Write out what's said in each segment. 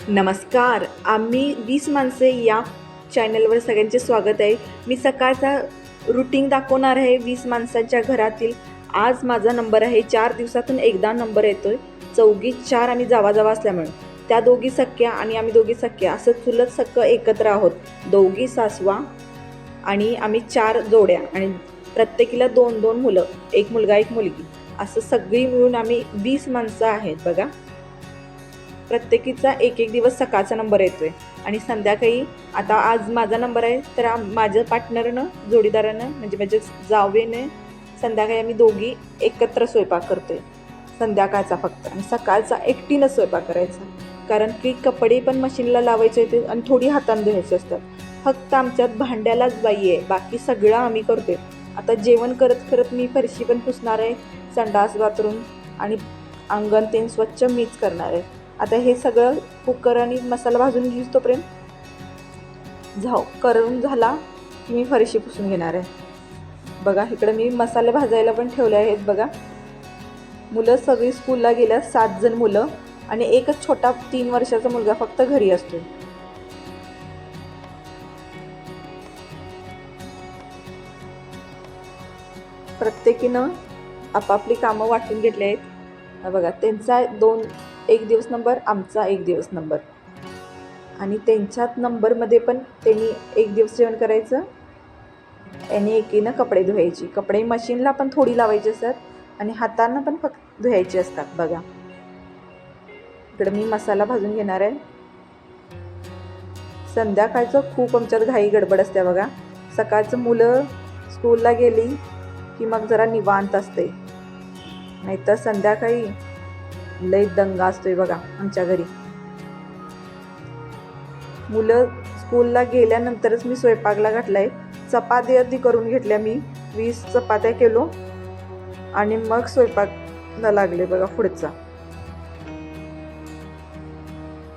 नमस्कार. आम्ही 20 माणसे या चॅनलवर सगळ्यांचे स्वागत आहे. मी सकाळचा रुटीन दाखवणार आहे 20 माणसांच्या घरातील. आज माझा नंबर आहे. 4 दिवसातून एकदा नंबर येतोय. चौघी 4 आम्ही जावा असल्यामुळे त्या दोघी सख्या आणि आम्ही दोघी सख्या असं चुलत सख्खं एकत्र आहोत. दोघी सासवा आणि आम्ही 4 जोड्या आणि प्रत्येकीला 2-2 मुलं, एक मुलगा एक मुलगी, असं सगळी मिळून आम्ही 20 माणसं आहेत बघा. प्रत्येकीचा एक एक दिवस सकाळचा नंबर येतोय आणि संध्याकाळी आता आज माझा नंबर आहे तर माझ्या पार्टनरनं जोडीदारानं म्हणजे माझ्या जावेने संध्याकाळी आम्ही दोघी एकत्र स्वयंपाक करतोय संध्याकाळचा फक्त, आणि सकाळचा एकटीनं स्वयंपाक करायचा. कारण की कपडे पण मशीनला लावायचे होते आणि थोडी हाताने धुवायचे असतात. फक्त आमच्यात भांड्यालाच बाई आहे, बाकी सगळं आम्ही करतोय. आता जेवण करत करत मी फरशी पण पुसणार आहे, संडास बाथरूम आणि अंगण ते स्वच्छ मीच करणार आहे. आता हे सगळं कुकर आणि मसाला भाजून घेऊस तोपर्यंत करून झाला की मी फरशी पुसून घेणार आहे. बघा इकडं मी मसाले भाजायला पण ठेवले आहेत बघा. मुलं सगळी स्कूलला गेल्या, 7 जण मुलं आणि एकच छोटा 3 वर्षाचा मुलगा फक्त घरी असतो. प्रत्येकीनं आपापली कामं वाटून घेतली आहेत बघा. त्यांचा एक दिवस नंबर, आमचा एक दिवस नंबर, आणि त्यांच्यात नंबरमध्ये पण त्यांनी एक दिवस जेवण करायचं, यांनी एकीनं कपडे धुवायची. कपडे मशीनला पण थोडी लावायची असतात आणि हातांना पण फक्त धुवायचे असतात बघा. इकडं मी मसाला भाजून घेणार आहे. संध्याकाळचं खूप आमच्यात घाई गडबड असते बघा. सकाळचं मुलं स्कूलला गेली की मग जरा निवांत असते, नाहीतर संध्याकाळी लई दंगा असतोय बघा आमच्या घरी. मुलं स्कूलला गेल्यानंतरच मी स्वयंपाकला घातलाय. चपाती आधी करून घेतल्या मी, 20 चपात्या केलो आणि मग स्वयंपाकला लागले बघा पुढचा.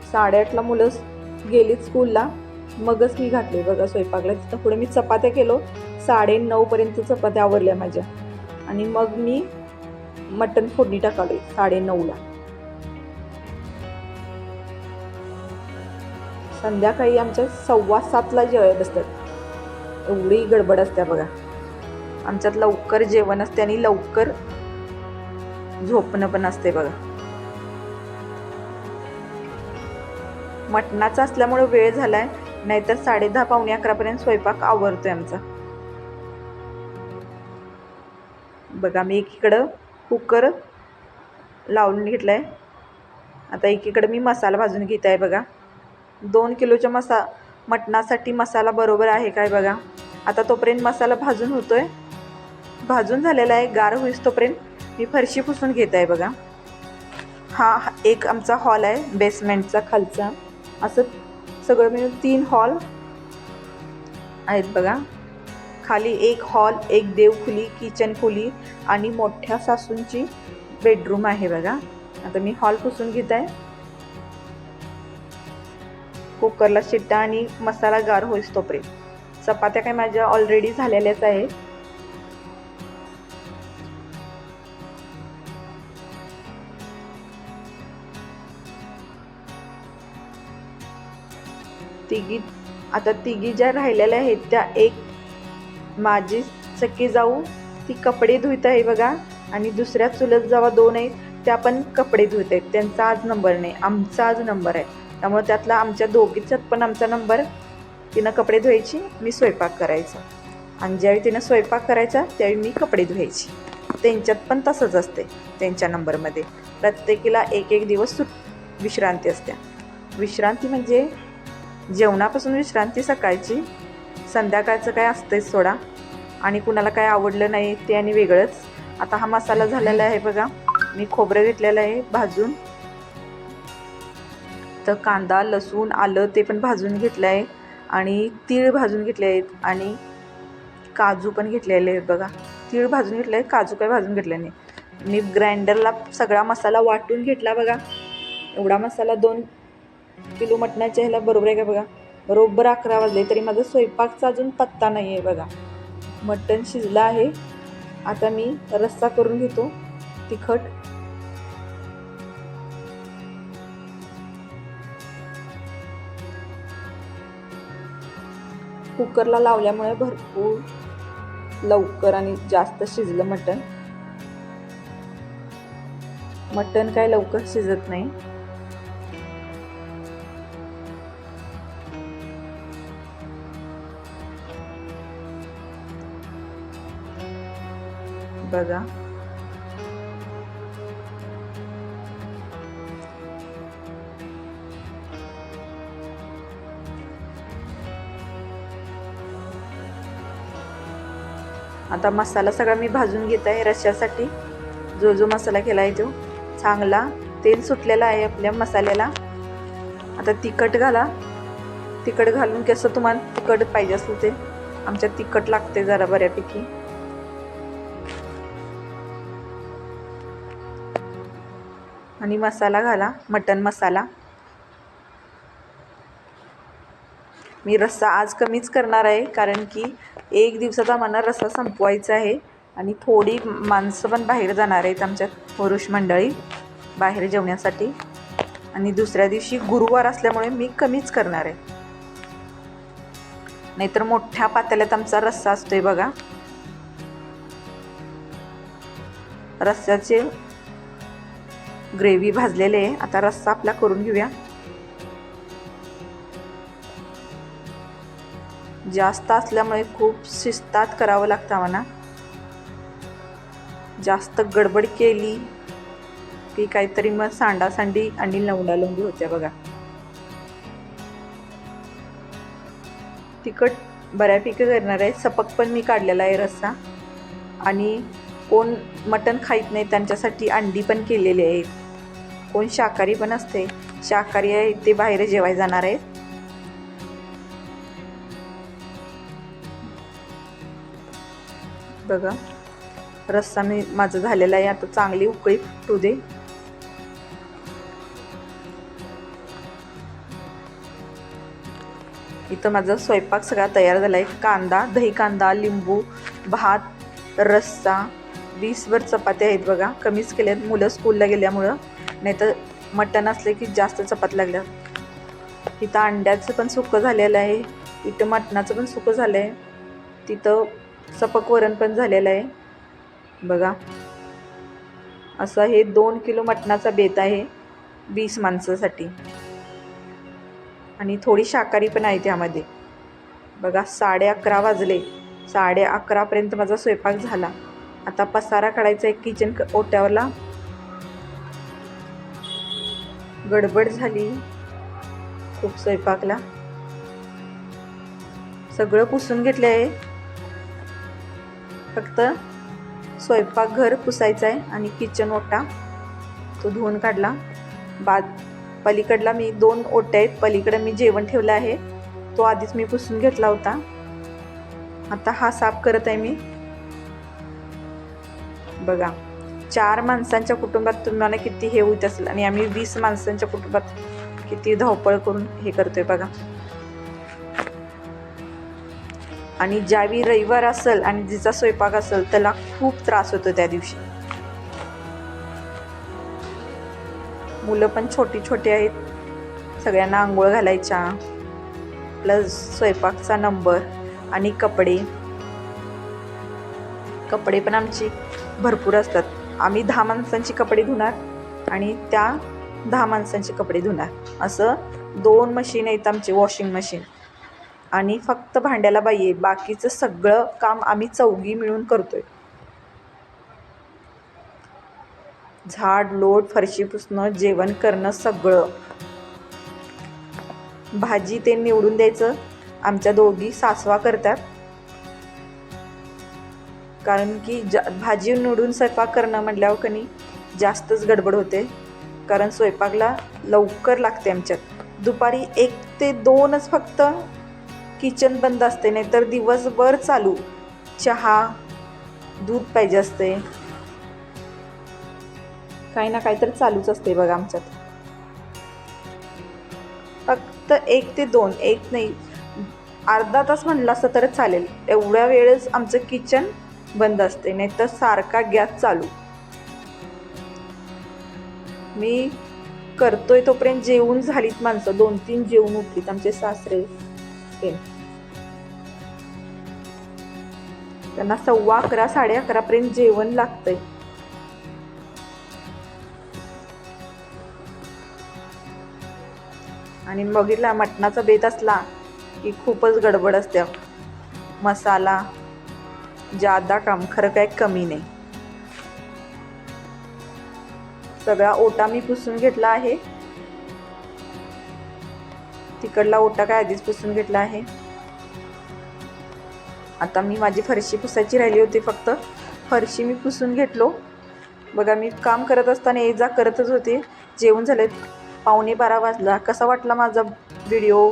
8:30ला मुलं गेलीत स्कूलला, मगच मी घातले बघा स्वयंपाकला. तिथं पुढे मी चपात्या केलो, 9:30पर्यंत चपात्या आवरल्या माझ्या आणि मग मी मटण फोडणी टाकाले 9:30ला. संध्याकाळी आमच्या 6:15ला जेवायला बसतात. एवढी गडबड असते बघा आमच्यात. लवकर जेवण असते आणि लवकर झोपणं पण असते बघा. मटणाचा असल्यामुळे वेळ झालाय, नाहीतर 10:30 पावणे 11पर्यंत स्वयंपाक आवरतोय आमचा बघा. मी एकीकडं कुकर लावून घेतलाय. आता एकीकडे मी मसाला भाजून घेत आहे बघा. 2 किलोच्या मटणासाठी मसाला बरोबर आहे काय बघा. आता तोपर्यंत मसाला भाजून होतोय, भाजून झालेला आहे. गार होईस तोपर्यंत मी फरशी पुसून घेत आहे बघा. हा एक आमचा हॉल आहे बेसमेंटचा खालचा. असं सगळं मिळून 3 हॉल आहेत बघा. खाली एक हॉल, एक देवखोली, किचन खोली आणि मोठ्या सासूंची बेडरूम आहे बघा. आता मी हॉल पुसून घेत आहे. कुकरला शिट्टा आणि मसाला गार होईस तोपर्यंत. चपात्या काय माझ्या ऑलरेडी झालेल्याच आहेत. तिघी ज्या राहिलेल्या आहेत त्या, एक माझी सख्खी जाऊ ती कपडे धुत आहे बघा, आणि दुसऱ्या चुलत जावा 2 आहेत त्या पण कपडे धुत आहेत. त्यांचा आज नंबर नाही, आमचा आज नंबर आहे. त्यामुळे त्यातला आमच्या दोघीच्यात पण आमचा नंबर. तिनं कपडे धुवायची, मी स्वयंपाक करायचा, आणि ज्यावेळी तिनं स्वयंपाक करायचा त्यावेळी मी कपडे धुवायची. त्यांच्यात पण तसंच असते. त्यांच्या नंबरमध्ये प्रत्येकीला एक एक दिवस विश्रांती असते. विश्रांती म्हणजे जेवणापासून विश्रांती सकाळची, संध्याकाळचं काय असतंच सोडा. आणि कुणाला काय आवडलं नाही ते आणि वेगळंच. आता हा मसाला झालेला आहे बघा. मी खोबरं घेतलेलं आहे भाजून, तर कांदा, लसूण, आलं ते पण भाजून घेतलं आहे, आणि तीळ भाजून घेतले आहेत, आणि काजू पण घेतलेले आहेत बघा. तीळ भाजून घेतले आहेत, काजू काय भाजून घेतले नाही. मी ग्राइंडरला सगळा मसाला वाटून घेतला बघा. एवढा मसाला 2 किलो मटणाच्या ह्याला बरोबर आहे का बघा. बरोबर 11 वाजले तरी माझा स्वयंपाकचा अजून पत्ता नाही आहे बघा. मटण शिजलं आहे. आता मी रस्सा करून घेतो तिखट. कुकरला लावल्यामुळे भरपूर लवकर आणि जास्त शिजलं मटण. मटण काय लवकर शिजत नाही. बघा आता मसाला सगळा मी भाजून घेत आहे रश्श्यासाठी. जो जो मसाला केला आहे तो चांगला तेल सुटलेला आहे आपल्या मसाल्याला. आता तिखट घाला. तिखट घालून कसं तुम्हाला तिखट पाहिजे असेल ते. आमच्यात तिखट लागते जरा बऱ्यापैकी. आणि मसाला घाला, मटन मसाला. मी रस्सा आज कमीच करणार आहे कारण की एक दिवसाचा मला रस्सा संपवायचा आहे. आणि थोडी माणसं पण बाहेर जाणार आहेत आमच्यात, पुरुष मंडळी बाहेर जेवण्यासाठी. आणि दुसऱ्या दिवशी गुरुवार असल्यामुळे मी कमीच करणार आहे. नाहीतर मोठ्या पातेल्यात आमचा रस्सा असतोय बघा. रस्स्याचे ग्रेव्ही भाजलेले आहे. आता रस्सा आपला करून घेऊया. जास्त असल्यामुळे खूप शिस्तात करावं लागतं आम्हाला. जास्त गडबड केली की काहीतरी मग सांडासांडी आणि लवंडालवंडी होत्या बघा. तिखट बऱ्यापैकी करणार आहे. सपक पण मी काढलेला आहे रस्सा. आणि कोण मटण खाईत नाही त्यांच्यासाठी अंडी पण केलेली आहे. कोण शाकाहारी पण असते, शाकाहारी आहे ते बाहेर जेवायला जाणार आहेत. बघा रस्सा मी माझं झालेला आहे. आता चांगली उकळी फुटू दे. इथं माझा स्वयंपाक सगळा तयार झाला आहे. कांदा, दही कांदा, लिंबू, भात, रस्सा, 20वर चपात्या आहेत बघा. कमीच केल्यात मुलं स्कूलला गेल्यामुळं. नाहीतर मटण असले की जास्त चपात्या लागल्या. इथं अंड्याचं पण सुकं झालेलं आहे. इथं मटणाचं पण सुकं झालं आहे. तिथं सपक वरण पण झालेलं आहे बघा. असं हे 2 किलो मटणाचा बेत आहे 20 माणसासाठी. आणि थोडी शाकाहारी पण आहे त्यामध्ये बघा. 11:30 वाजले. 11:30पर्यंत माझा स्वयंपाक झाला. आता पसारा काढायचा आहे किचन ओट्यावरला. गडबड झाली खूप स्वयंपाकला. सगळं पुसून घेतलं आहे. फक्त स्वयंपाकघर पुसायचं आहे आणि किचन ओटा तो धुवून काढला. पलीकडला मी 2 ओट्या आहेत. पलीकडे मी जेवण ठेवलं आहे, तो आधीच मी पुसून घेतला होता. आता हा साफ करत आहे मी बघा. 4 माणसांच्या कुटुंबात तुम्हाला किती हे होत असेल आणि आम्ही 20 माणसांच्या कुटुंबात किती धावपळ करून हे करतोय बघा. आणि ज्यावेळी रविवार असेल आणि जिचा स्वयंपाक असेल त्याला खूप त्रास होतो त्या दिवशी. मुलं पण छोटी छोटी आहेत. सगळ्यांना आंघोळ घालायच्या, प्लस स्वयंपाकचा नंबर आणि कपडे पण आमची भरपूर असतात. आम्ही 10 माणसांची कपडे धुणार आणि त्या 10 माणसांची कपडे धुणार. असं 2 मशीन आहेत आमची, वॉशिंग मशीन. आणि फक्त भांड्याला बाई आहे. बाकीचं सगळं काम आम्ही चौघी मिळून करतोय. झाड लोट, फरशी पुसणं, जेवण करणं, सगळं. भाजी ते निवडून द्यायचं आमच्या दोघी सासवा करतात. कारण की भाजी निवडून स्वयंपाक करणं म्हटल्यावर कणी जास्तच गडबड होते. कारण स्वयंपाकला लवकर लागते आमच्यात. दुपारी 1 ते 2च फक्त किचन बंद असते, नाहीतर दिवसभर चालू. चहा, दूध पाहिजे असते, काही ना काही तर चालूच असते बघा आमच्यात. फक्त 1 ते 2, 1 नाही अर्धा तास म्हणलं असतं तर चालेल. एवढ्या वेळेस आमचं किचन बंद असते, नाहीतर सारखा गॅस चालू. मी करतोय तोपर्यंत जेवून झालीत माणसं. 2-3 जेवून उठलीत आमचे सासरे. त्यांना 11:15 11:30पर्यंत जेवण लागतंय. आणि बघितला मटणाचा बेत असला की खूपच गडबड असते. मसाला जादा काम, खरं काय कमी नाही. सगळा ओटा मी पुसून घेतला आहे. तिकडला ओटा काय आधीच पुसून घेतला आहे. आता मी माझी फरशी पुसायची राहिली होती, फक्त फरशी मी पुसून घेतलो. बघा मी काम करत असताना ये जा करतच होते. जेवण झाले 11:15 वाजला. कसा वाटला माझा व्हिडिओ